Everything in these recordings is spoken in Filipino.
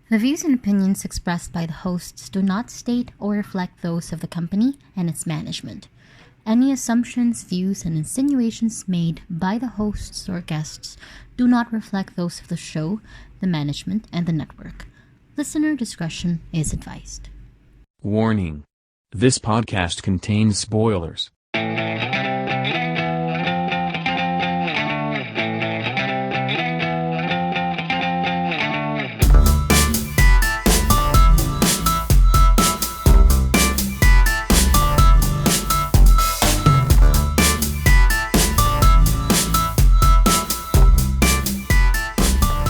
The views and opinions expressed by the hosts do not state or reflect those of the company and its management. Any assumptions, views, and insinuations made by the hosts or guests do not reflect those of the show, the management, and the network. Listener discretion is advised. Warning. This podcast contains spoilers.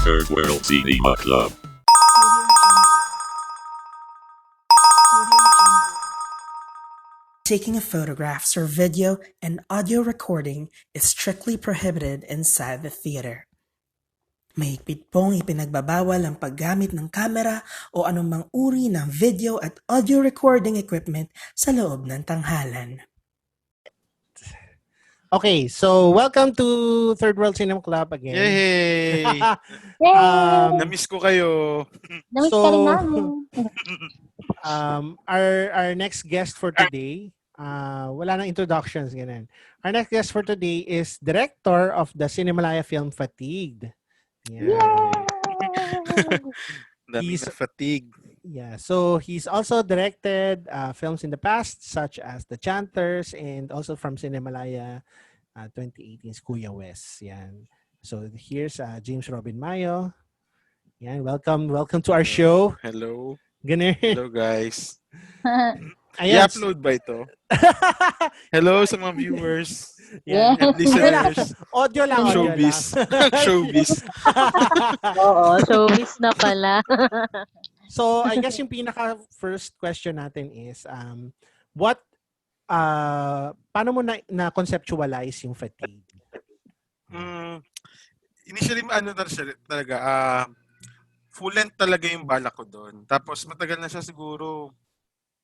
Third World Cinema Club. Taking of photographs or video and audio recording is strictly prohibited inside the theater. Mahigpit pong ipinagbabawal ang paggamit ng kamera o anumang uri ng video at audio recording equipment sa loob ng tanghalan. Okay, so welcome to Third World Cinema Club again. Yay! Namiss ko kayo. Namiss So, ka rin namin. Our next guest for today, wala nang introductions, ganun. Our next guest for today is director of the Cinemalaya film Fatigued. Dami He's- na fatigue. Yeah, so he's also directed films in the past such as The Chanters and also from Cinemalaya 2018's Kuya West. Yan. So here's James Robin Mayo. Yan, welcome to our show. Hello. Ganun. Hello guys. Ayan. I-upload ba ito? Hello sa mga viewers Yeah. and listeners. Audio lang. Showbiz. Showbiz. Oo, showbiz na pala. So, I guess yung pinaka first question natin is what paano mo na conceptualize yung fatigue? Initially, talaga, full length talaga yung balak ko doon. Tapos matagal na siya siguro,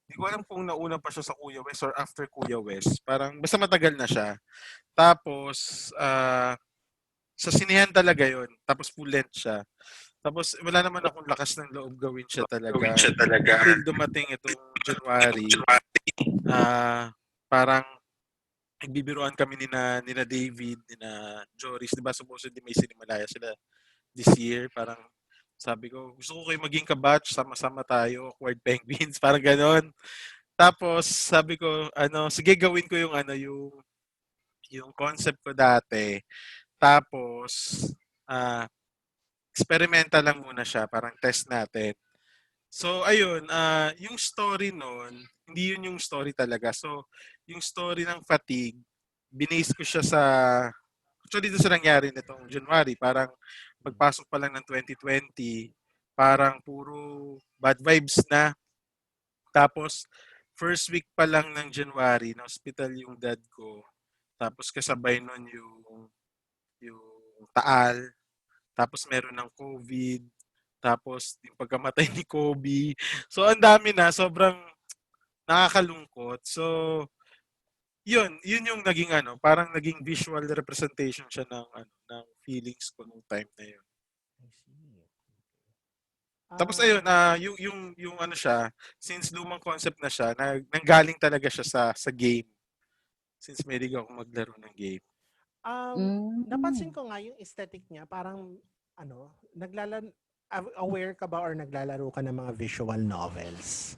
hindi ko alam kung nauna pa siya sa Kuya West or after Kuya West. Parang, basta matagal na siya. Tapos, sa sinehan talaga yon. Tapos full length siya. Tapos wala naman akong lakas ng loob gawin siya talaga. Until dumating itong January, parang nagbibiruan kami nina David, nina Joris, 'di ba? Supposedly may Cinemalaya sila this year. Parang sabi ko, gusto ko kayo maging kabatch, sama-sama tayo, Awkward Penguins, parang ganon. Tapos sabi ko, sige gawin ko yung concept ko dati. Tapos experimental lang muna siya, parang test natin. So, ayun, yung story nun, hindi yun yung story talaga. So, yung story ng Fatigue, binase ko siya actually doon sa nangyari nitong January, parang pagpasok pa lang ng 2020, parang puro bad vibes na. Tapos, first week pa lang ng January, na hospital yung dad ko. Tapos kasabay nun yung Taal. Tapos meron ng COVID. Tapos yung pagkamatay ni Kobe. So ang dami na, sobrang nakakalungkot. So yun yung naging parang naging visual representation siya ng feelings ko nung time na yun. Tapos ayun, yung siya, since lumang concept na siya, nanggaling talaga siya sa game. Since mahilig ako maglaro ng game. Napansin ko nga yung aesthetic niya, parang aware ka ba or naglalaro ka ng mga visual novels?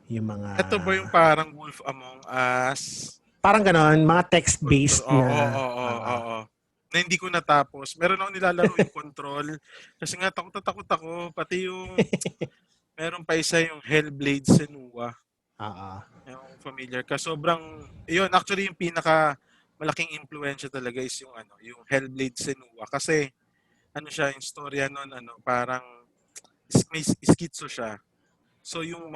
Yung mga Ito ba yung parang Wolf Among Us? parang ganon, mga text-based Oo, na. oo. Na hindi ko natapos. Meron ako nilalaro yung Control. Kasi nga takot ako. Pati yung meron pa isa yung Hellblade Senua. Yung familiar ka. Sobrang, yun, actually yung pinaka malaking impluwensya talaga is yung Hellblade Senua. Kasi, siya, yung storya nun, parang, may schizo siya. So, yung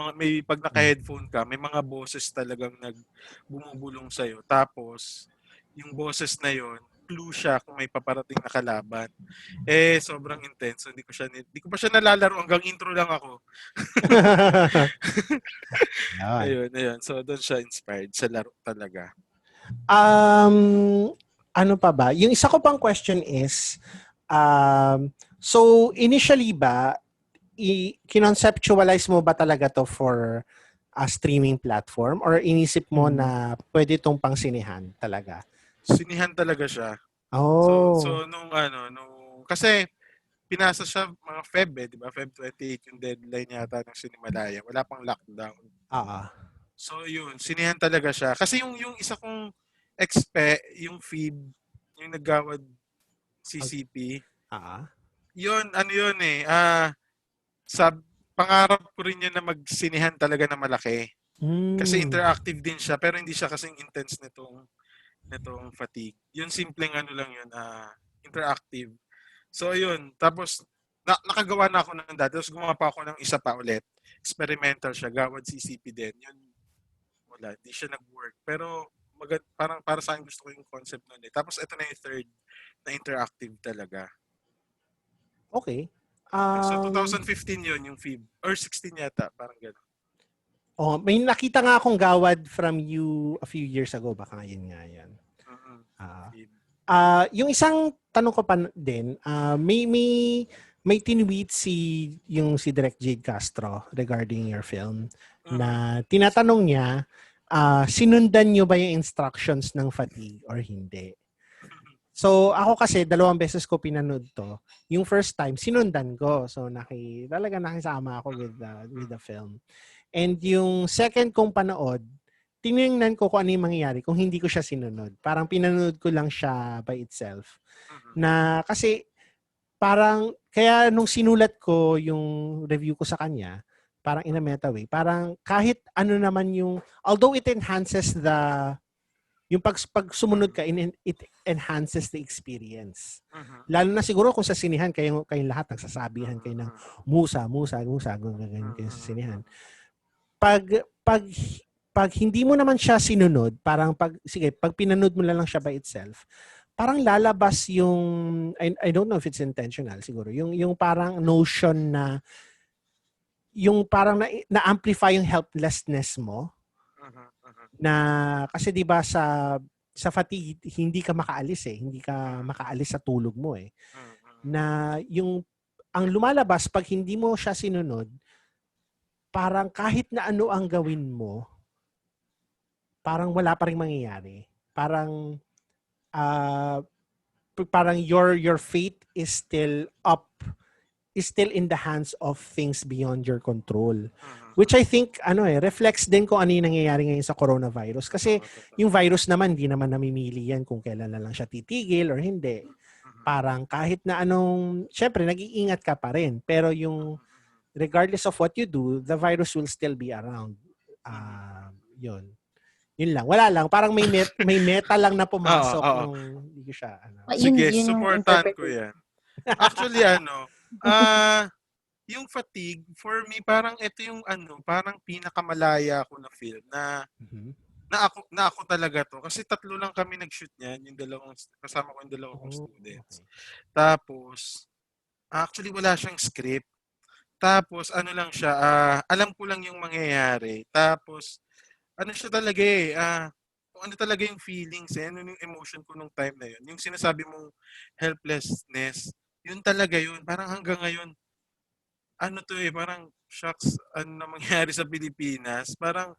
pag naka-headphone ka, may mga boses talagang bumubulong sa'yo. Tapos, yung boses na yon clue siya kung may paparating na kalaban. Sobrang intense. Hindi ko pa siya nalalaro. Hanggang intro lang ako. Ayun. So, doon siya inspired sa laro talaga. Ano pa ba? Yung isa ko pang question is, so initially ba, kinonceptualize mo ba talaga to for a streaming platform or inisip mo na pwede tong pang sinehan talaga? Sinihan talaga siya. Oh. So kasi pinasa siya mga Feb, di ba? Feb 28 yung deadline yata ng Cinemalaya. Wala pang lockdown. So yun, sinihan talaga siya. Kasi yung isa kong yung feed, yung naggawad CCP, yun, pangarap ko rin yun na magsinihan talaga na malaki. Kasi interactive din siya, pero hindi siya kasing intense nitong Fatigue. Yun simpleng lang yun, interactive. So yun, tapos nakagawa na ako ng dati, tapos gumawa pa ako ng isa pa ulit. Experimental siya, gawad CCP din. Yun, wala, di siya nag-work. Pero parang para sa akin gusto ko yung concept nun eh. Tapos ito na yung third na interactive talaga. Okay. So 2015 yun yung FIB. Or 16 yata, parang gano'n. Oh, may nakita nga akong gawad from you a few years ago. Baka yun nga yan. Yung isang tanong ko pa din, may tinweet si Direk Jade Castro regarding your film na tinatanong niya, sinundan niyo ba yung instructions ng Fatigue or hindi? So, ako kasi, 2 beses ko pinanood to. Yung first time, sinundan ko. So, talaga nakisama ako with the film. And yung second kong panood, tinignan ko kung ano yung mangyayari kung hindi ko siya sinunod. Parang pinanood ko lang siya by itself. Na kasi, parang, kaya nung sinulat ko yung review ko sa kanya, parang in a meta way, parang kahit ano naman although it enhances yung pag sumunod ka, it enhances the experience. Lalo na siguro kung sa sinihan, kayong lahat nagsasabihan kayo ng musa, ganyan kayo sa sinihan. Pag hindi mo naman siya sinunod, parang pag pinanood mo lang siya by itself, parang lalabas I don't know if it's intentional siguro, yung parang notion na, yung parang na-amplify yung helplessness mo, na kasi 'di ba sa Fatigue hindi ka makaalis hindi ka makaalis sa tulog mo na ang lumalabas pag hindi mo siya sinunod, parang kahit na ano ang gawin mo, parang wala pa ring mangyayari. Parang parang your fate is still in the hands of things beyond your control. Which I think reflects din kung ano yung nangyayari ngayon sa coronavirus. Kasi yung virus naman, hindi naman namimili yan kung kailan na lang siya titigil or hindi. Parang kahit na syempre nag-iingat ka pa rin. Pero regardless of what you do, the virus will still be around. Yun lang. Wala lang. Parang may meta lang na pumasok nung hindi ko siya. Sige, supportan ko yan. Actually, yung Fatigue, for me, parang ito yung parang pinakamalaya ako na film na ako talaga to. Kasi 3 lang kami nag-shoot niyan, kasama ko yung 2 kong students. Tapos, actually wala siyang script. Tapos, lang siya, alam ko lang yung mangyayari. Tapos, siya talaga kung ano talaga yung feelings, ano yung emotion ko nung time na yun. Yung sinasabi mong helplessness, yun talaga yun. Parang hanggang ngayon, parang shocks, na mangyari sa Pilipinas. Parang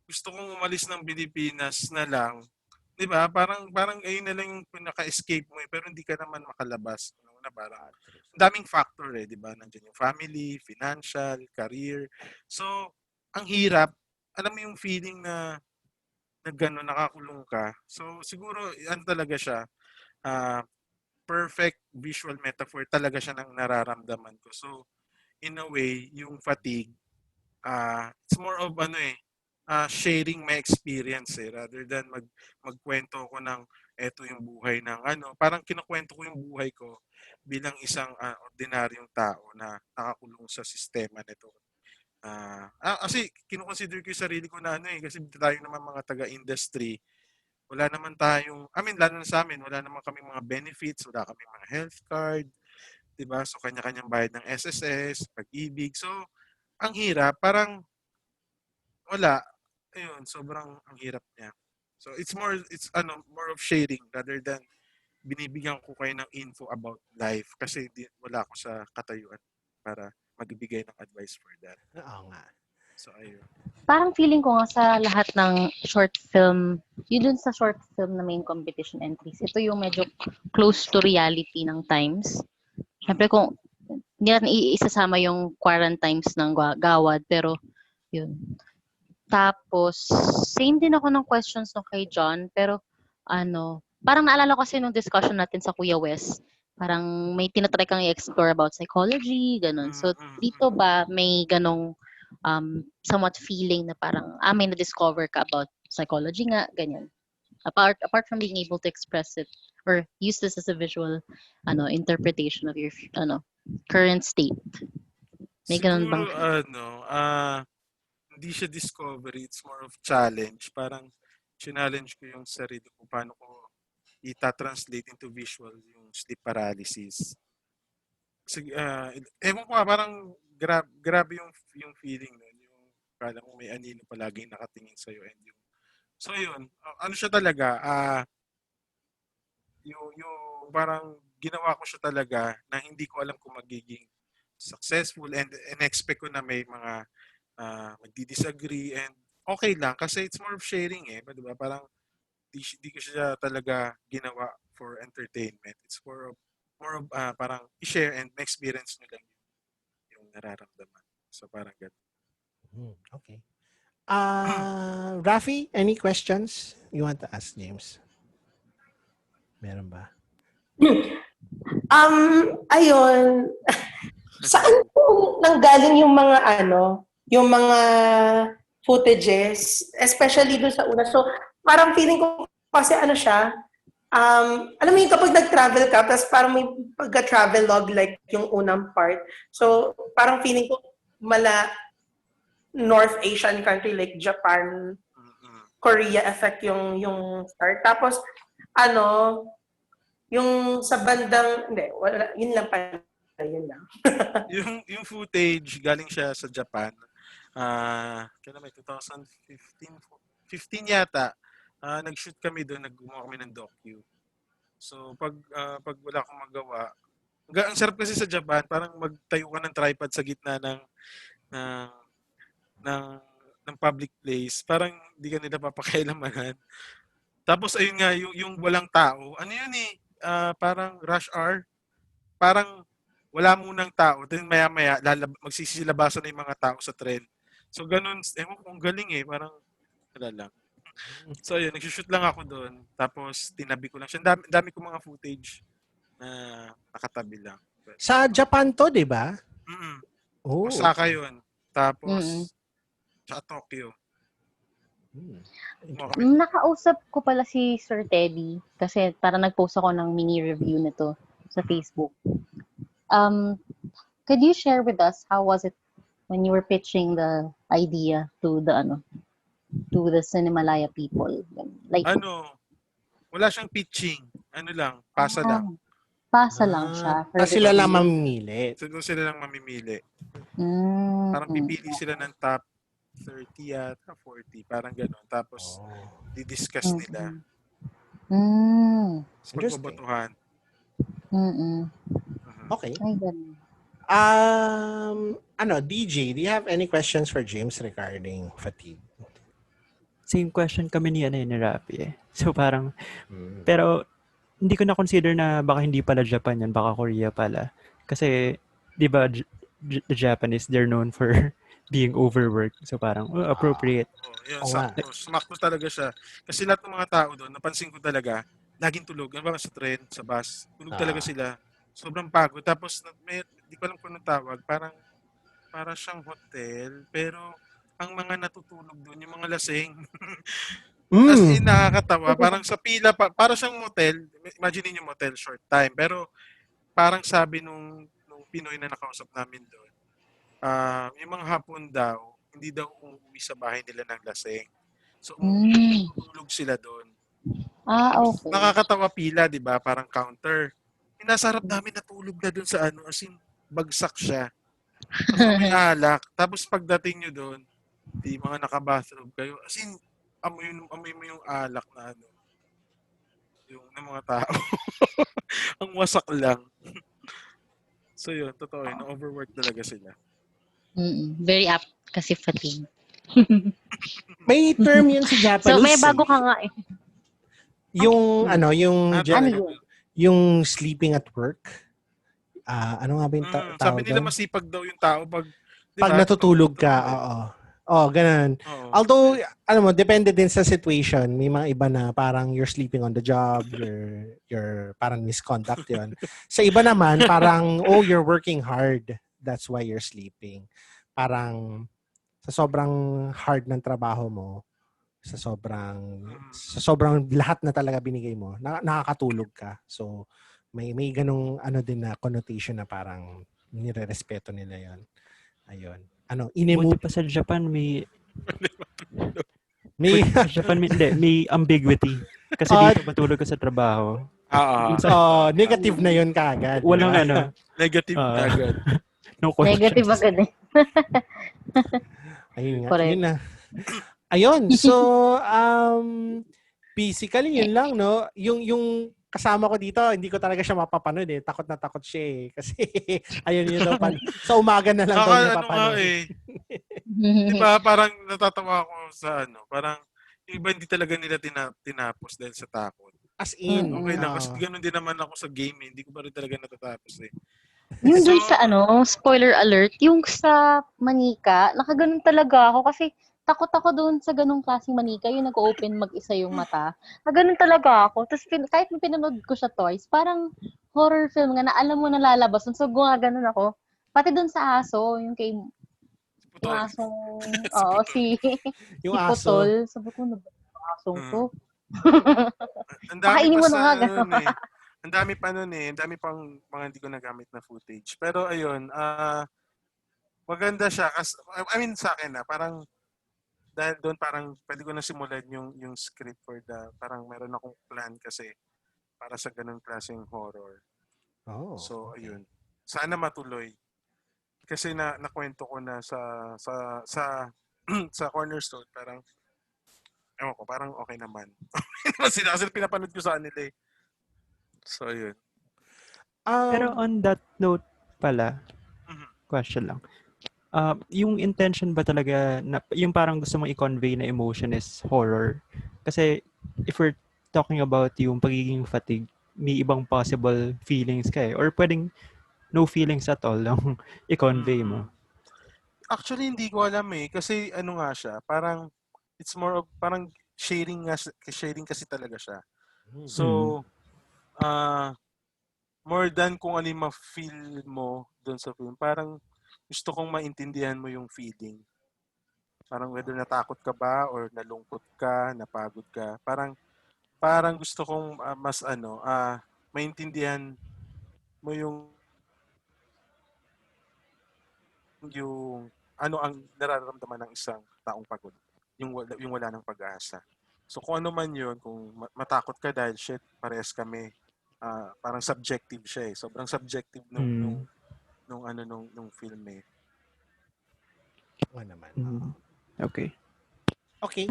gusto kong umalis ng Pilipinas na lang. 'Di ba? Parang ayun na lang yung pinaka-escape mo pero hindi ka naman makalabas. Parang daming factor 'di ba? Nandiyan yung family, financial, career. So, ang hirap. Alam mo yung feeling na gano'n, nakakulong ka. So, siguro talaga siya. Perfect visual metaphor talaga siya ng nararamdaman ko. So, in a way, yung Fatigue, it's more of sharing my experience rather than magkwento ko ng eto yung buhay ng parang kinukwento ko yung buhay ko bilang isang ordinaryong tao na nakakulong sa sistema nito. Kasi kinukonsider ko yung sarili ko na kasi tayo naman mga taga-industry, wala naman tayong, lalo na sa amin, wala naman kami mga benefits, wala kami mga health card, diba? So, kanya-kanyang bayad ng SSS, pag-ibig. So, ang hirap. Parang, wala. Ayun, sobrang ang hirap niya. So, it's more of sharing rather than binibigyan ko kayo ng info about life kasi wala ako sa katayuan para magbibigay ng advice for that. Oo nga. So, ayun. Parang feeling ko nga sa lahat ng short film, yun dun sa short film na main competition entries, ito yung medyo close to reality ng times. Siyempre kung hindi natin isasama yung quarantines ng Gawad, pero yun. Tapos, same din ako ng questions no kay John, pero parang naalala ko kasi nung discussion natin sa Kuya Wes, parang may tinatry kang i-explore about psychology, ganun. So, dito ba may ganong somewhat feeling na parang, may na-discover ka about psychology nga, ganyan. Apart from being able to express it or use this as a visual interpretation of your current state. May ganun bang Siguro, hindi siya discovery, it's more of challenge. Parang challenge ko yung sarili ko paano ko ita-translate into visual yung sleep paralysis. Kasi, ewan ko parang grabe yung feeling nun. Yung kala mo may anino palaging nakatingin sa'yo. And yung, so yun, ano siya talaga, yung parang ginawa ko siya talaga na hindi ko alam kung magiging successful and expect ko na may mga magdi-disagree and okay lang kasi it's more of sharing diba? Parang di ko siya talaga ginawa for entertainment. It's more of parang i-share and experience nyo lang yung nararamdaman. So parang ganun. Okay. Rafi, any questions you want to ask James? Meron ba? Ayun. Saan po nanggaling yung mga yung mga footages, especially dun sa una. So, parang feeling ko kasi siya, alam mo yung kapag nag-travel ka, tapos parang may pagka-travel log like yung unang part. So, parang feeling ko North Asian country like Japan, Korea effect yung start. Tapos, yung sa bandang, hindi, wala, yun lang pala. Yun lang. yung footage, galing siya sa Japan. Kailan may 2015 yata. Nag-shoot kami doon, nag-gumawa kami ng docu. So, pag wala akong magawa, ang sarap kasi sa Japan, parang magtayo ka ng tripod sa gitna ng public place. Parang hindi ka nila papakailanmanan. Tapos, ayun nga, yung walang tao. Ano yun parang rush hour. Parang wala munang tao. Then maya-maya, magsisilabasan na yung mga tao sa tren. So, ganun. Ewan ko, ang galing Parang, wala lang. So, yun, nagsushoot lang ako doon. Tapos, tinabi ko lang siya. Dami ko mga footage na nakatabi lang. Sa Japan to, di ba? Oh, Osaka yun. Tapos, sa Tokyo. Nakausap ko pala si Sir Teddy kasi parang nag-post ako ng mini review nito sa Facebook. Could you share with us how was it when you were pitching the idea to the Cinemalaya people? Like wala siyang pitching. Pasa lang. Pasa lang siya. Sila lang mamimili. Sila lang mamimili. Parang pipili sila ng top 30 at 40, parang gano'n. Tapos, didiscuss nila. Sa pagbabotohan. Okay. DJ, do you have any questions for James regarding fatigue? Same question kami ni Rafi So parang, pero hindi ko na-consider na baka hindi pala Japan yan, baka Korea pala. Kasi, di ba, the Japanese, they're known for being overworked. So parang, appropriate. Yun, sakto talaga siya. Kasi lahat ng mga tao doon, napansin ko talaga, laging tulog. Ano ba sa tren, sa bus, tulog talaga sila. Sobrang pagod. Tapos, di ko alam kung anong tawag, parang siyang hotel, pero ang mga natutulog doon, yung mga lasing. As in, nakakatawa. Parang sa pila, para siyang motel. Imagine niyo motel, short time. Pero parang sabi nung Pinoy na nakausap namin doon, yung mga hapon daw, hindi daw umuwi sa bahay nila ng lasing. So, tulog sila doon. Okay. Nakakatawa pila, di ba? Parang counter. Yung nasa harap namin natulog na doon sa as in, bagsak siya. Tapos may alak. Tapos pagdating nyo doon, di mga naka-bathrobe kayo. As in, amoy mo yung alak na yung ng mga tao. Ang wasak lang. So yun, totoo yun. Na-overwork talaga sila. Very apt kasi fatigue. May term yun sa Japanese. So may bago ka nga eh. Yung Ano yun? yung sleeping at work. Ano nga ba yung Sabi tawag nila doon? masipag daw yung tao pag Pag natutulog ka, oo. Oh, ganun. Although, alam mo, depende din sa situation. May mga iba na parang you're sleeping on the job, you're parang misconduct yun. Sa iba naman, parang, you're working hard. That's why you're sleeping. Parang, sa sobrang hard ng trabaho mo, sa sobrang lahat na talaga binigay mo, nakakatulog ka. So, may ganung din na connotation na parang nire-respeto nila yon. Ayun. Buti pa sa Japan may hindi, may ambiguity. Kasi dito matulog ka sa trabaho. Negative na yun kaagad. Walang Negative kaagad. No questions. Negative agad eh. Ayun nga. Yun na. Ayun. So, basically, yun lang, no? Yung kasama ko dito, hindi ko talaga siya mapapanood eh. Takot na takot siya eh. Kasi, ayun yun daw. Sa umaga na lang daw niya papanood. Diba, parang natatawa ako sa parang yung iba hindi talaga nila tinapos dahil sa takot. As in. Okay lang. Kasi ganun din naman ako sa game eh. Hindi ko pa rin talaga natatapos eh. Yung dun sa spoiler alert, yung sa manika, nakaganon talaga ako kasi takot ako doon sa ganung klaseng manika, yung nag-open mag-isa yung mata. Naganon talaga ako. Tapos kahit pinanood ko siya twice, parang horror film nga na alam mo na lalabas. So gumaganon ako. Pati doon sa aso, yung kay yung asong, yung si aso. Putol. Sabi ko, yung asong to. Ang dami Pakainin pa mo na nga gano'n. Ang dami pa nun eh. Ang dami pang mga hindi ko nagamit na footage. Pero ayun, maganda siya. I mean sa akin parang dahil doon parang pwede ko na simulan yung script for parang meron akong plan kasi para sa ganung klaseng horror. So ayun. Sana matuloy. Kasi nakwento ko na sa Cornerstone parang ewan ko, parang okay naman. Kasi pinapanood ko sa kanila eh. So ayun. Pero on that note pala, question lang. Yung intention ba talaga na yung parang gusto mong i-convey na emotion is horror? Kasi if we're talking about yung pagiging fatigue, may ibang possible feelings ka eh. Or pwedeng no feelings at all lang i-convey mo. Actually, hindi ko alam eh. Kasi nga siya, parang it's more of parang sharing kasi talaga siya. So, more than kung ano yung ma-feel mo doon sa film, parang gusto kong maintindihan mo yung feeling. Parang whether natakot ka ba or nalungkot ka, napagod ka. Parang gusto kong mas maintindihan mo yung ano ang nararamdaman ng isang taong pagod. Yung wala ng pag-asa. So kung ano man yun, kung matakot ka dahil parehas kami, parang subjective siya eh. Sobrang subjective nung film eh. Oo naman. Okay. Okay.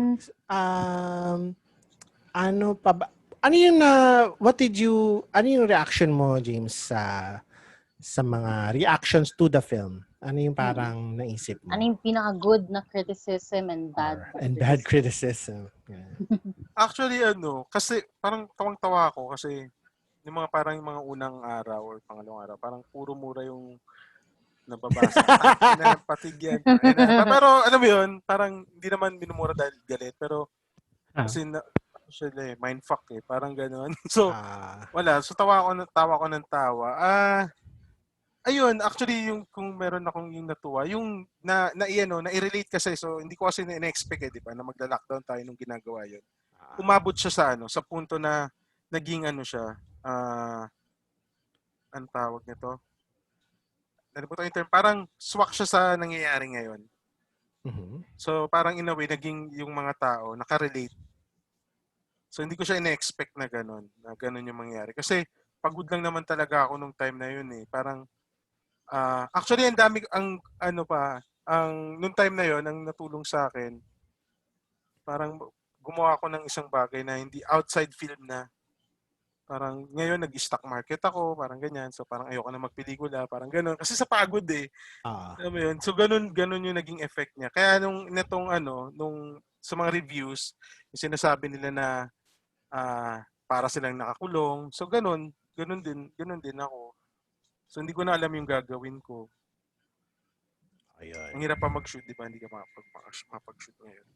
Ano pa ba? Ano yung ano yung reaction mo, James, sa mga reactions to the film? Ano yung parang naisip mo? Ano yung pinaka-good na criticism and bad criticism? Yeah. Actually, kasi parang tawang-tawa ako kasi yung mga unang araw or pangalawang araw, parang puro mura yung nababasa. Patigyan. Pero alam mo yun, parang hindi naman minumura dahil galit. Pero kasi mindfuck eh. Parang gano'n. So, wala. So, tawa ko ng tawa. Ayun, actually, yung kung meron akong yung natuwa, yung na-relate kasi. So, hindi ko kasi na-expect eh, di ba, na magla-lockdown tayo nung ginagawa yun. Umabot siya sa punto na naging siya, ang tawag nito? Nalimutan yung term, parang swak siya sa nangyayari ngayon. So, parang in a way, naging yung mga tao, nakarelate. So, hindi ko siya ina-expect na ganun yung mangyayari. Kasi, pagod lang naman talaga ako nung time na yun eh. Parang, actually, ang dami, nung time na yun, ang natulong sa akin, parang gumawa ako ng isang bagay na hindi outside film na. Parang ngayon nag-stock market ako, parang ganyan. So parang ayoko na magpelikula, parang gano'n. Kasi sa pagod eh. Ah, Alam mo yun? So ganun yung naging effect niya. Kaya nung sa mga reviews, yung sinasabi nila na para silang nakakulong. So ganun din ako. So hindi ko na alam yung gagawin ko. ayun. Ang hirap pa mag-shoot, di ba? Hindi ka mapag-shoot ngayon.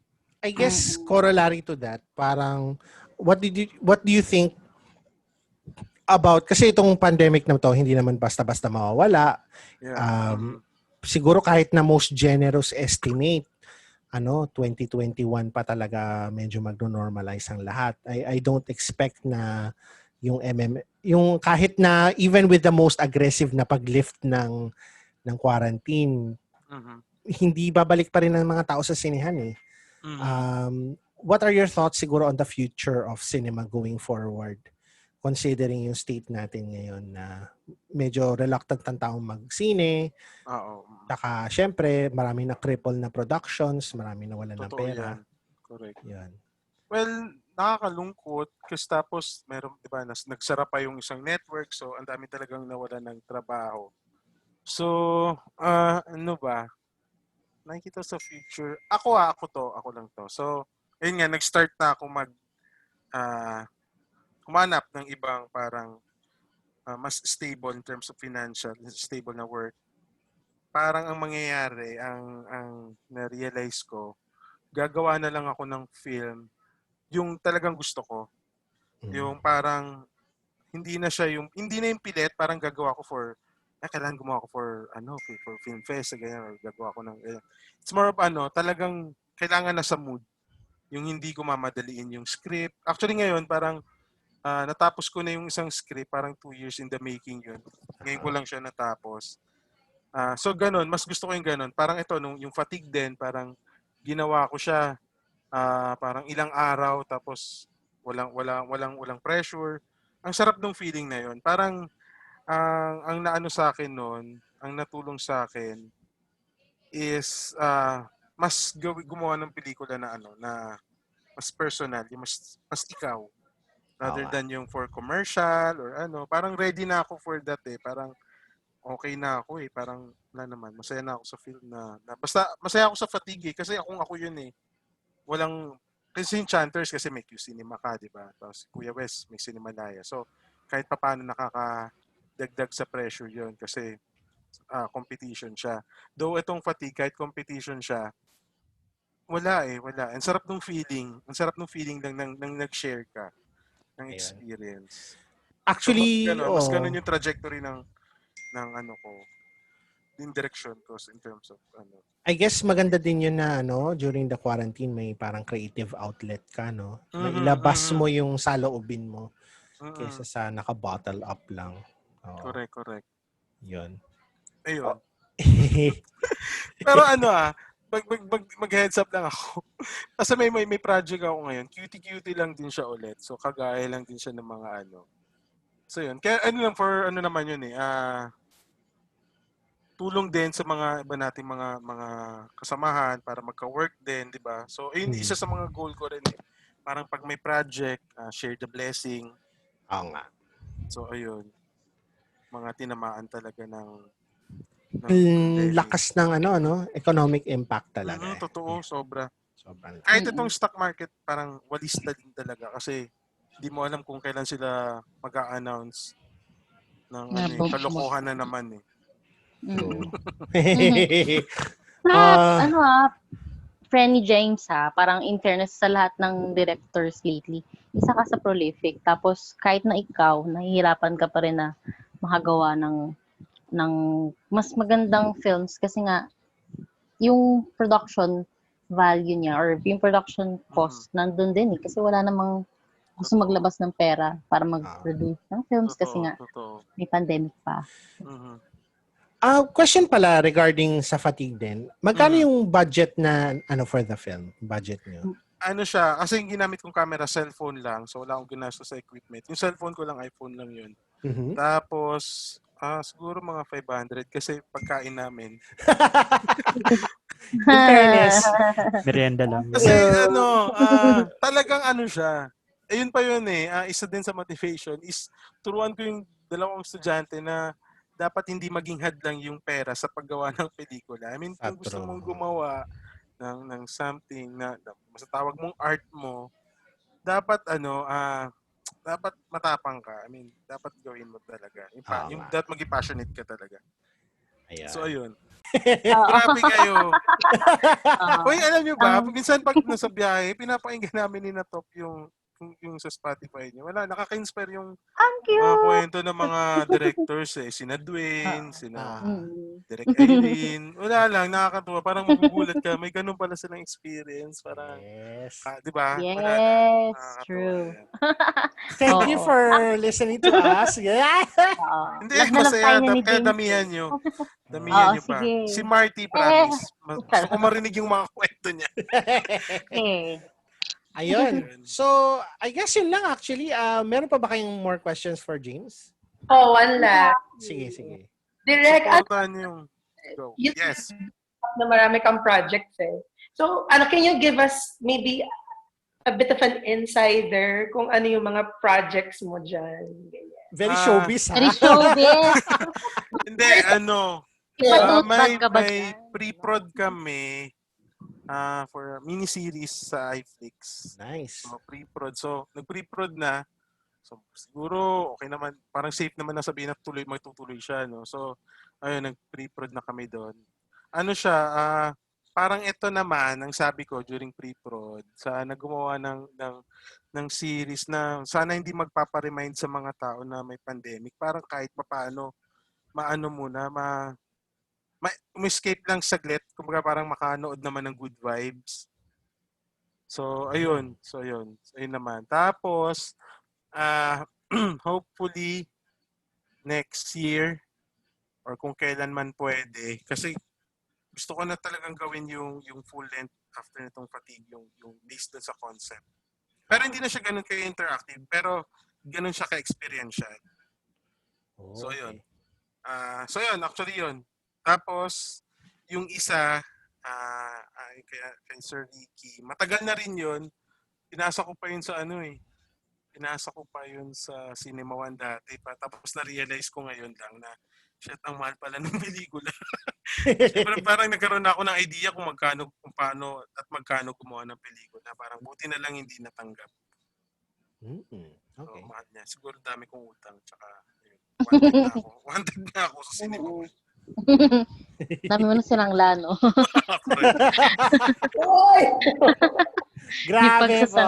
I guess corollary to that, parang what do you think about, kasi itong pandemic na to hindi naman basta-basta mawawala. Yeah. Siguro kahit na most generous estimate 2021 pa talaga medyo magno-normalize ang lahat. I don't expect na yung kahit na even with the most aggressive na paglift ng quarantine, hindi babalik pa rin ang mga tao sa sinehan eh. What are your thoughts siguro on the future of cinema going forward? Considering yung state natin ngayon na medyo reluctant ang taong magsine. Oo. Saka, syempre, marami na cripple na productions, marami na wala ng Totoo pera. yan. Correct. Yan. Well, nakakalungkot kasi tapos meron, di ba, nagsara pa yung isang network, so ang dami talagang nawala ng trabaho. So, ano ba? Nakikita sa future. Ako lang to. So, ayun nga, nag-start na ako humanap ng ibang parang mas stable in terms of financial, stable na work. Parang ang mangyayari, ang na-realize ko, gagawa na lang ako ng film yung talagang gusto ko. Yung parang hindi na yung pilit, parang gagawa ko kailangan gumawa ko for film fest, ganyan, or gagawa ko ng it's more of talagang kailangan na sa mood. Yung hindi ko mamadaliin yung script. Actually ngayon, parang natapos ko na yung isang script, parang 2 years in the making yun. Ngayon ko lang siya natapos. So ganun, mas gusto ko yung ganun. Parang ito, yung fatigue din, parang ginawa ko siya parang ilang araw, tapos walang pressure. Ang sarap ng feeling na yun. Parang ang naano sa akin noon, ang natulong sa akin is mas gumawa ng pelikula na na mas personal, yung mas ikaw. Rather than yung for commercial or parang ready na ako for that eh. Parang okay na ako eh. Parang wala naman. Masaya na ako sa film na basta masaya ako sa fatigue eh. Kasi ako yun eh. Kasi yung Chanters kasi may Q Cinema ka, di ba? Tapos Kuya West may Cinemalaya. So kahit papaano nakakadagdag sa pressure yun kasi competition siya. Though itong fatigue, kahit competition siya, wala. Ang sarap ng feeling. Ang sarap ng feeling lang nang nag-share ka ng experience. Actually, so, mas ganun yung trajectory ng ko, yung direction ko in terms of I guess maganda din yun na during the quarantine may parang creative outlet ka, no? Mailabas mo yung saloobin mo kaysa sa naka-bottle up lang. Correct. Yun. Ayun. Pero mag-heads up lang ako. Kasi may project ako ngayon. Cutie lang din siya ulit. So kagaya lang din siya ng mga So yun. Kaya for naman yun eh. Tulong din sa mga iba nating mga kasamahan para magka-work din, di ba? So ayun, isa sa mga goal ko rin eh. Parang pag may project, share the blessing. Oo nga. So ayun. Mga tinamaan talaga ng lakas ng economic impact talaga. Totoo, sobra. Sobrang. Kahit itong stock market, parang walis na din talaga kasi hindi mo alam kung kailan sila mag-a-announce ng kalokohan na naman eh. Frenny James parang in fairness sa lahat ng directors lately, isa ka sa prolific. Tapos kahit na ikaw, nahihirapan ka pa rin na makagawa ng mas magandang films kasi nga yung production value niya or yung production cost nandun din eh kasi wala namang gusto maglabas ng pera para mag-produce ng films kasi nga may pandemic pa. Question pala regarding sa fatigue din. Magkano yung budget na for the film? Budget niyo? Siya, kasi yung ginamit kong camera, cellphone lang. So wala akong ginastos sa equipment. Yung cellphone ko lang, iPhone lang yun. Tapos, siguro mga 500 kasi pagkain namin. In fairness. Merienda lang. Kasi talagang siya. ayun pa yun eh. Isa din sa motivation is turuan ko yung dalawang estudyante na dapat hindi maging hadlang yung pera sa paggawa ng pelikula. I mean, kung gusto True. mong gumawa ng something na basta tawag mong art mo, dapat dapat matapang ka. I mean, dapat gawin mo talaga. Yung Tama. dapat maging passionate ka talaga. Ayan. So ayun. Oo. Grabe kayo. Oo. Uy, alam nyo ba, Um, minsan pag nasa biyahe, pinapakinggan namin ni na Top yung sa Spotify niya. Wala, nakaka-inspire yung Ang mga cute! kwento ng mga directors eh. Sina Dwayne, sina Mm. Direk Irene. Wala lang, nakakatuwa. Parang magugulat ka. May ganun pala silang experience. Parang, Yes. di ba? Wala lang. Yes, Nakakatuwa true. yan. Thank you Oo. for listening to us. Yeah. Oo. Hindi, Love na love masaya. tayo ni Kaya James. damihan nyo. Damihan Oo, nyo pa. sige. Si Marty, promise. Gusto ko marinig yung mga kwento niya. Eh. Ayun. So, I guess yun lang actually. Meron pa ba kayong more questions for James? Oh, one last. Sige, sige. Direct, Supportan yung go. you Yes. na marami kang projects eh. So, can you give us maybe a bit of an insider kung ano yung mga projects mo dyan? Ganyan. Very showbiz, ha? Very showbiz. Hindi, Ipatutbag ka ba may dyan? pre-prod kami for miniseries sa iFlix. Nice. So, pre-prod. So, nag-pre-prod na. So, siguro, okay naman. Parang safe naman na sabihin na magtutuloy siya, no? So, ayun, nag-pre-prod na kami doon. Ano siya, parang ito naman, ang sabi ko during pre-prod, sana gumawa ng series na sana hindi magpaparemind sa mga tao na may pandemic. Parang kahit papaano, maano muna, escape lang saglit. Kumbaga parang makanood naman ng good vibes. So, ayun. So, ayun naman. Tapos, hopefully, next year, or kung kailan man pwede, kasi gusto ko na talagang gawin yung full length after nitong Fatigue, yung based dun sa concept. Pero hindi na siya ganun ka-interactive, pero ganun siya ka-experiential. So, yun. So, yun. Actually, yun. Tapos, yung isa, kay Sir Ricky, matagal na rin yun. Pinasa ko pa yun sa Pinasa ko pa yun sa Cinema One dati pa. Tapos na-realize ko ngayon lang na shit, ang mahal pala ng pelikula. Parang nagkaroon na ako ng idea kung paano at magkano gumawa ng pelikula. Parang buti na lang hindi natanggap. Okay. So, mahal niya. Siguro dami kong utang. Tsaka, wanted na ako sa Cinema One. Dami mo na silang lano. Grabe po.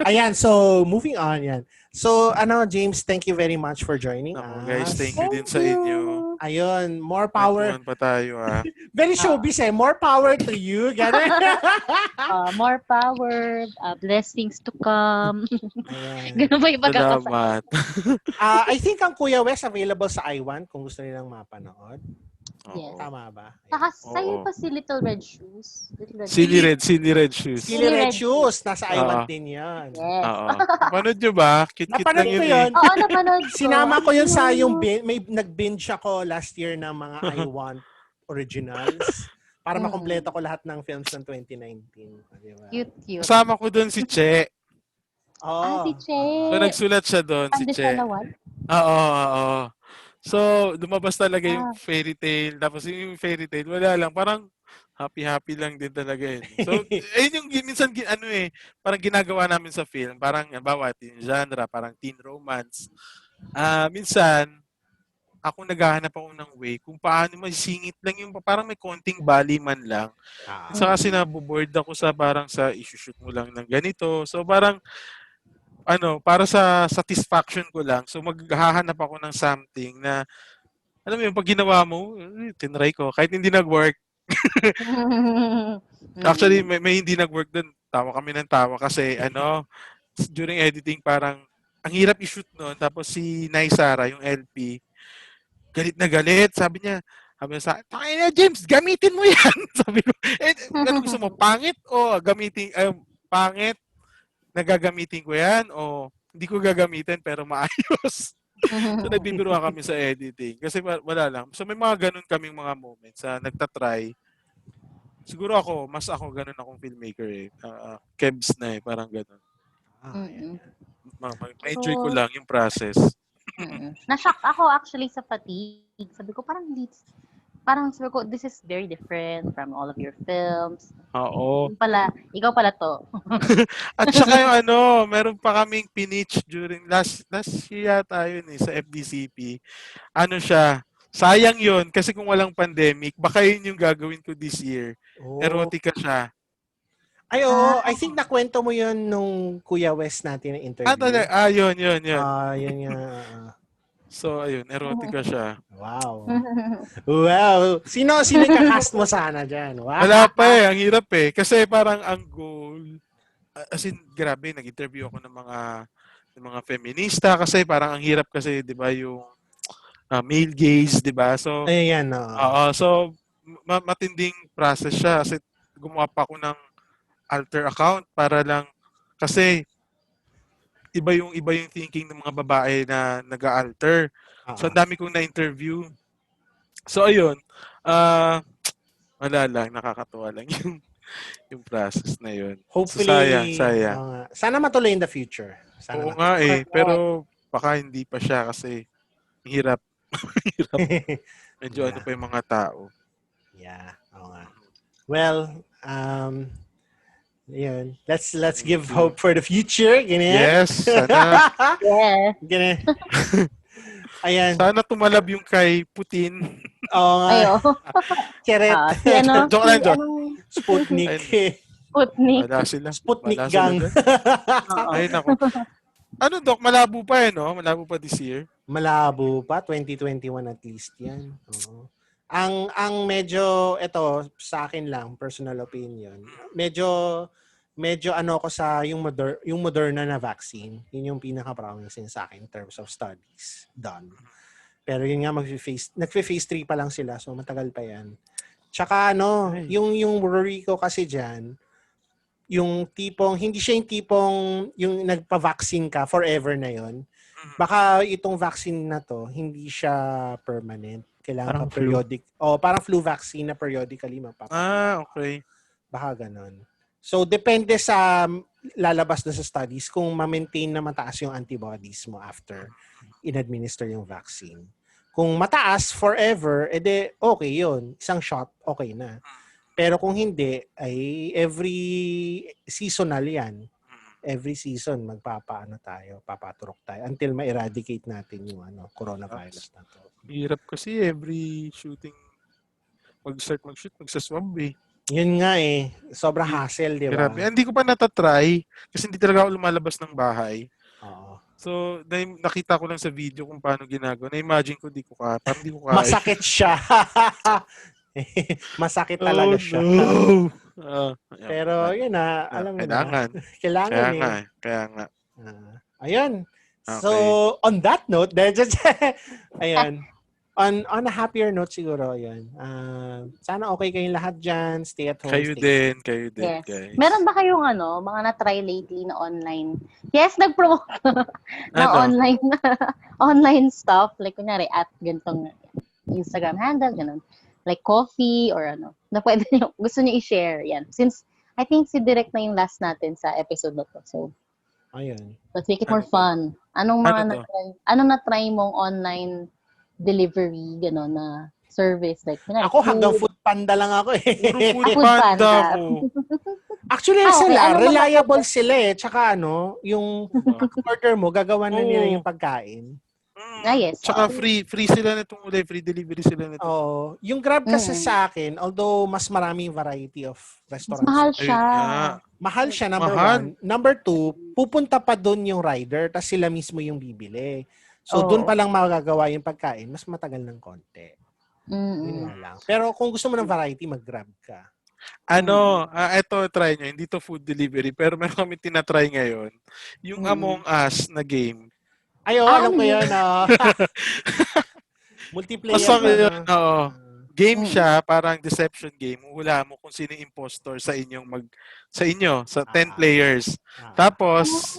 Ayan, so moving on yan. So, James, thank you very much for joining us. Guys, thank you din sa inyo. Ayun, more power. Kwentuhan pa tayo, Very showbiz More power to you. Ganun. More power, blessings to come. Ayan. Ganun ba yung pagkakasal? Salamat. I think ang Kuya West available sa iWant kung gusto nilang mapanood. Yes. Tama ba? Saka sa'yo pa si Little Red Shoes. Silly Red Shoes. Silly Red Shoes. Nasa iWant din yan. Yes. Oo. Napanood nyo ba? Cute-cute lang Napanood ko yun yun. Oo, napanood ko. Sinama ko yun sa yung may nag-binge ako last year ng mga iWant originals para makompleto ko lahat ng films ng 2019. Diba? Cute. Kasama ko doon si Che. Si Che. So, nagsulat siya doon, si Che. Oo. So, lumabas talaga yung fairy tale. Tapos yung fairy tale, wala lang. Parang happy-happy lang din talaga yun. So, ayun yung minsan, parang ginagawa namin sa film. Parang, bawa, teen genre, parang teen romance. Minsan, ako naghahanap ako ng way kung paano masingit lang yung, parang may konting bali man lang. Saka kasi naboboard ako sa parang sa isushoot mo lang ng ganito. So, parang, para sa satisfaction ko lang. So, maghahanap ako ng something na, alam mo yung pag ginawa mo, tinry ko. Kahit hindi nag-work. Actually, may hindi nag-work doon. Tawa kami ng tawa kasi, during editing, parang, ang hirap i-shoot noon. Tapos si Naisara, yung LP, galit na galit. Sabi niya sa akin, James, gamitin mo yan. Sabi ko, ano gusto mo, pangit o pangit? Nagagamitin ko yan o hindi ko gagamitin pero maayos. So, nagbibiruan kami sa editing. Kasi wala lang. So, may mga ganun kaming mga moments na nagtatry. Siguro mas ako ganun akong filmmaker eh. Kebs na parang ganun. Mm. Ma-enjoy ko So, lang yung process. na-shock ako actually sa fatigue. Sabi ko, this is very different from all of your films. Oo. Ikaw pala to. At saka yung meron pa kaming pinitch during last year yata yun sa FDCP. Siya, sayang yun kasi kung walang pandemic, baka yun yung gagawin ko this year. Erotica siya. Ay, oo. I think nakwento mo yun nung Kuya West natin na interview. Yun. Yun nga. So, ayun, erotica siya. Wow. Wow. Sino kakast mo sana dyan? Wow. Wala pa ang hirap Kasi parang ang goal, as in, grabe, nag-interview ako ng mga feminista kasi parang ang hirap kasi, di ba, yung male gaze, di ba? So, ayan, so, matinding process siya kasi gumawa pa ako ng alter account para lang, kasi iba yung thinking ng mga babae na nag-alter. So, ang dami kong na-interview. So, ayun. Wala lang. Nakakatuwa lang yung process na yun. Hopefully, so, sayang. Sana matuloy in the future. Sana Oo nga pero baka hindi pa siya kasi hirap. Medyo pa yung mga tao. Yeah. Oo nga. Well, yun. Let's give hope for the future. Ganyan. Yes. Sana. Ganyan. Ayan. Sana tumalab yung kay Putin. Oo nga. Keret. Joke lang. Sputnik. Wala sila. Sputnik gang. Ay, naku. Doc? Malabo pa no? Malabo pa this year? Malabo pa. 2021 at least yan. Oo. Ang medyo, ito, sa akin lang, personal opinion, medyo ko sa yung Moderna na vaccine, yun yung pinaka-promising sa akin in terms of studies done. Pero yun nga, nagfe-phase 3 pa lang sila, so matagal pa yan. Tsaka yung worry ko kasi dyan, yung tipong, hindi siya yung tipong yung nagpa-vaccine ka forever na yun. Baka itong vaccine na to, hindi siya permanent. Kailangan ka periodic. Parang flu vaccine na periodically mapapagawa. Okay. Baka ganon. So, depende sa lalabas na sa studies kung ma-maintain na mataas yung antibodies mo after in-administer yung vaccine. Kung mataas forever, edi okay yun. Isang shot, okay na. Pero kung hindi, ay every seasonal yan. Every season, papaturok tayo until ma-eradicate natin yung coronavirus na to. Hirap kasi every shooting, mag-shoot, magsaswab Yun nga sobrang hassle, di ba? Grabe. Hindi ko pa natatry kasi hindi talaga ako lumalabas ng bahay. Oo. So, nakita ko lang sa video kung paano ginagawa. Na-imagine ko, parang di ko kaya. Masakit siya. Masakit talaga siya. No. Pero yun alam mo kailangan. Kailangan Kaya nga. Ayun. Okay. So, on that note, ayun. On a happier note siguro, yun. Sana okay kayong lahat dyan. Stay at home. Kayo din, yes. guys. Meron ba kayong mga na-try lately na online? Yes, nag-promote na online stuff. Like, kunyari, at gantong Instagram handle, ganun. Like coffee or na pwede nyo, gusto nyo i-share. Yan. Since, I think si Direk na yung last natin sa episode na to. So, ayun. Let's make it more fun. Anong na-try mong online delivery, gano'n, na service? Like, ako hanggang Food Panda lang ako Food Panda ako. Actually, sila, reliable sila Tsaka yung order mo, gagawa na nila yung pagkain. Yes. Tsaka free sila nitong free delivery sila nito. Yung Grab kasi sa akin, although mas maraming variety of restaurants. Mahal siya. Mahal siya, number one. Number two, pupunta pa doon yung rider, tas sila mismo yung bibili. So, doon pa lang magagawa yung pagkain, mas matagal ng konti. Yun lang. Pero kung gusto mo ng variety, mag-Grab ka. Ito, try nyo. Hindi to food delivery, pero meron kami tinatry ngayon. Yung Among Us na game. Alam ko yun. Multiplayer. Game siya, parang deception game. Hula mo kung sino yung impostor sa sa 10 players. Tapos,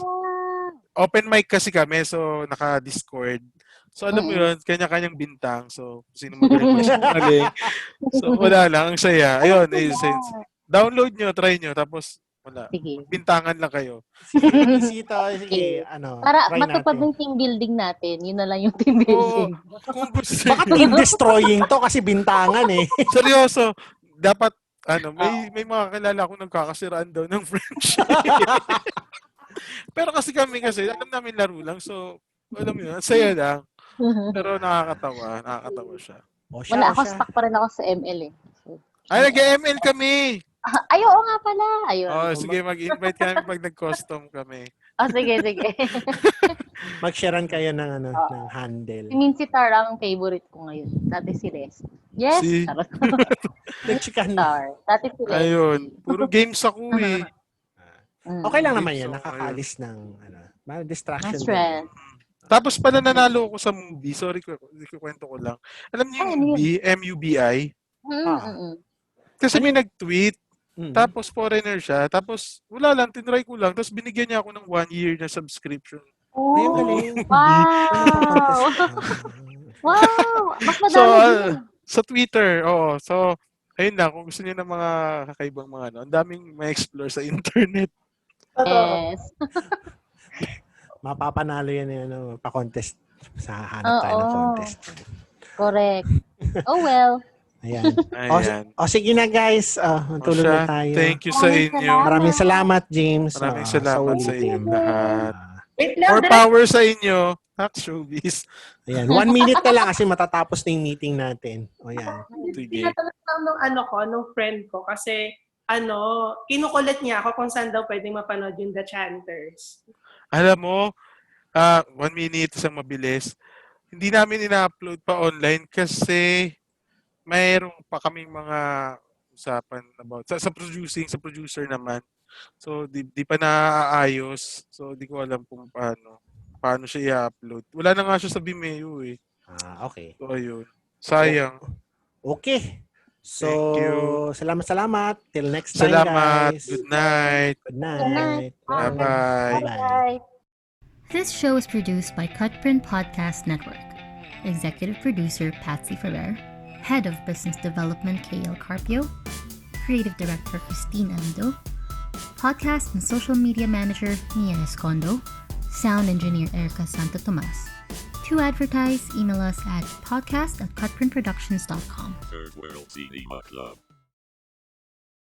open mic kasi kami, so naka-Discord. So, alam mo yun, kanya-kanyang bintang. So, sino magaling. So, wala lang. Ang saya. Ayun, download nyo, try nyo. Tapos, Wala. Sige. Bintangan lang kayo. Bisita, sige, Para try matupad natin. yung team building natin. Yun na lang yung team Oo. building. Kung gusto Baka team destroying to kasi bintangan eh. seryoso, dapat may mga kilala akong nagkakasiraan daw ng friendship. Pero kasi alam namin laro lang. So, alam mo yun, saya lang. Pero nakakatawa siya. Wala ako, stuck pa rin ako sa ML eh. So, Ay, nag-ML kami! ay, oo nga pala. Ayun. Sige, mag-invite kami pag nag-custom kami. Sige. Mag-sharean kayo ng ng handle. Si Mincy Tar ang favorite ko ngayon. Dati si Les. Yes! Charot. Nagchikan Tar. Dati si Les. Ayun. Puro games ako eh. Okay lang naman yan. Nakakaalis ng distraction. Stress. Tapos pala nanalo ako sa movie. Sorry, kwento ko lang. Alam niyo yung movie, MUBI? Kasi may nag-tweet. Tapos foreigner siya. Tapos wala lang, tinry ko lang. Tapos binigyan niya ako ng 1 year na subscription. Ayun, galing. Wow! Wow! Mas madami sa Twitter, oo. So, ayun lang. Kung gusto niyo ng mga kakaibang mga ang daming ma-explore sa internet. Yes. Mapapanalo yan pa-contest sa hanap tayo ng contest. Correct. Oh well. Ayan. Ayan. Sige na guys. Matulog na tayo. Thank you sa inyo. Maraming salamat, James. Maraming salamat sa inyo lahat. Wait lang, More power sa inyo. Hack Showbiz. Ayan. 1 minute na lang kasi matatapos na yung meeting natin. O yan. Sige. tinatanong lang nung friend ko kasi kinukulit niya ako kung saan daw pwedeng mapanood yung The Chanters. Alam mo, 1 minute isang mabilis. Hindi namin ina-upload pa online kasi mayroon pa kaming mga usapan about sa producer naman. So di pa naaayos. So di ko alam kung paano siya i-upload. Wala na nga siya sa Vimeo eh. Okay. So ayun. Sayang. Okay. So, thank you. Salamat. Till next time, Salamat. guys. Good night. Good night. Bye-bye. Bye-bye. This show is produced by Cutprint Podcast Network. Executive producer Patsy Ferrer. Head of Business Development KL Carpio. Creative Director Christine Ando. Podcast and Social Media Manager Mia Escondo. Sound Engineer Erica Santo Tomas. To advertise, email us at podcast@cutprintproductions.com. Third World Cinema Club.